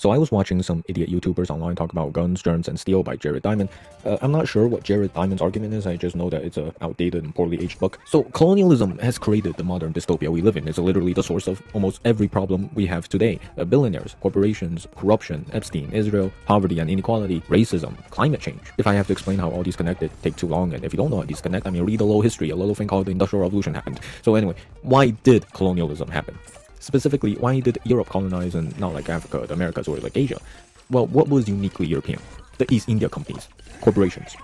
So I was watching some idiot YouTubers online talk about Guns, Germs, and Steel by Jared Diamond. I'm not sure what Jared Diamond's argument is, I just know that it's a outdated and poorly aged book. So colonialism has created the modern dystopia we live in. It's literally the source of almost every problem we have today. Billionaires, corporations, corruption, Epstein, Israel, poverty and inequality, racism, climate change. If I have to explain how all these connect, it take too long, and if you don't know how these connect, I mean read a little history, a little thing called the Industrial Revolution happened. So anyway, why did colonialism happen? Specifically, why did Europe colonize and not like Africa, the Americas, or like Asia? Well, what was uniquely European? The East India companies, corporations.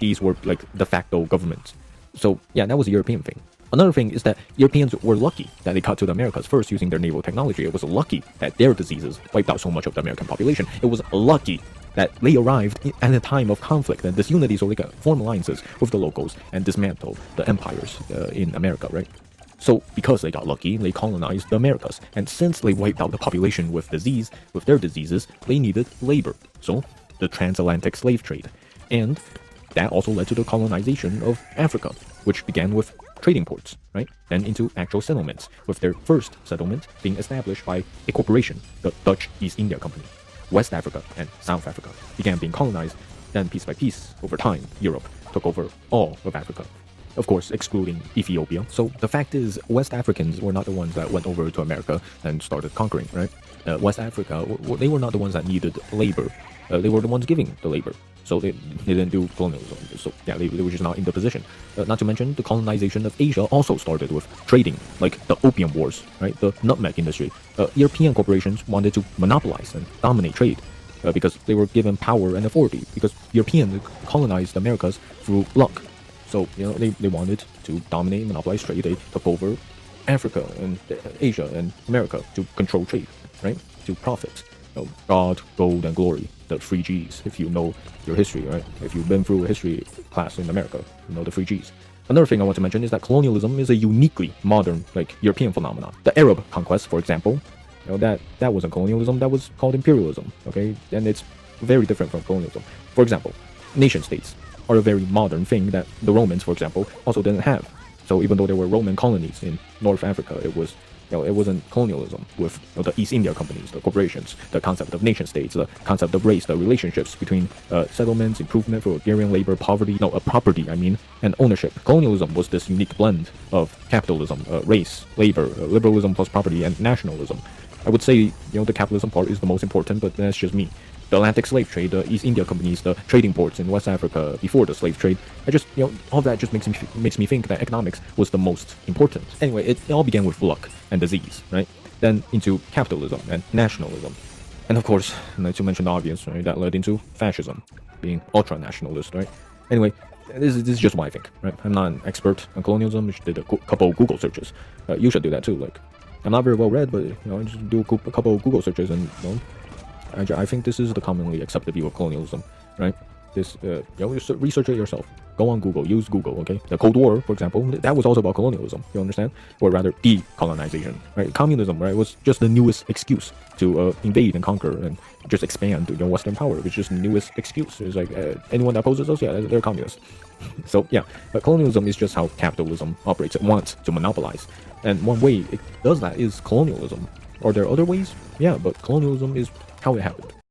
These were like de facto governments. So yeah, that was a European thing. Another thing is that Europeans were lucky that they got to the Americas first using their naval technology. It was lucky that their diseases wiped out so much of the American population. It was lucky that they arrived at a time of conflict and disunity, so they could form alliances with the locals and dismantle the empires in America, right? So, because they got lucky, they colonized the Americas, and since they wiped out the population with their diseases, they needed labor. So, the transatlantic slave trade. And that also led to the colonization of Africa, which began with trading ports, right? Then into actual settlements, with their first settlement being established by a corporation, the Dutch East India Company. West Africa and South Africa began being colonized, then piece by piece, over time, Europe took over all of Africa. Of course, excluding Ethiopia. So the fact is, West Africans were not the ones that went over to America and started conquering, right? West Africa, they were not the ones that needed labor. They were the ones giving the labor. So they didn't do colonialism. So yeah, they were just not in the position. Not to mention, the colonization of Asia also started with trading, like the Opium Wars, right? The nutmeg industry. European corporations wanted to monopolize and dominate trade. Because they were given power and authority. Because Europeans colonized the Americas through luck. So, you know, they wanted to dominate, monopolize trade. They took over Africa and Asia and America to control trade, right? To profit. You know, God, gold, and glory. The three Gs, if you know your history, right? If you've been through a history class in America, you know the three Gs. Another thing I want to mention is that colonialism is a uniquely modern, like, European phenomenon. The Arab conquest, for example, you know, that wasn't colonialism, that was called imperialism, okay? And it's very different from colonialism. For example, nation states are a very modern thing that the Romans, for example, also didn't have. So even though there were Roman colonies in North Africa, it wasn't colonialism with the East India companies, the corporations, the concept of nation states, the concept of race, the relationships between settlements, improvement for agrarian labor, property, and ownership. Colonialism was this unique blend of capitalism, race, labor, liberalism plus property, and nationalism. I would say, the capitalism part is the most important, but that's just me. The Atlantic slave trade, the East India companies, the trading ports in West Africa before the slave trade, all that just makes me think that economics was the most important. Anyway, it all began with luck and disease, right? Then into capitalism and nationalism. And of course, not to mention the obvious, right? That led into fascism, being ultra-nationalist, right? Anyway, this is just what I think, right? I'm not an expert on colonialism. I did a couple of Google searches. You should do that too. Like, I'm not very well read, but just do a couple of Google searches and I think this is the commonly accepted view of colonialism, right? This, research it yourself. Go on Google, use Google, okay? The Cold War, for example, that was also about colonialism, you understand? Or rather, decolonization, right? Communism, right, was just the newest excuse to invade and conquer and just expand Western power. It was just the newest excuse. It's like, anyone that opposes us, yeah, they're communists. So, yeah, but colonialism is just how capitalism operates. It wants to monopolize. And one way it does that is colonialism. Are there other ways? Yeah, but colonialism is how it happened.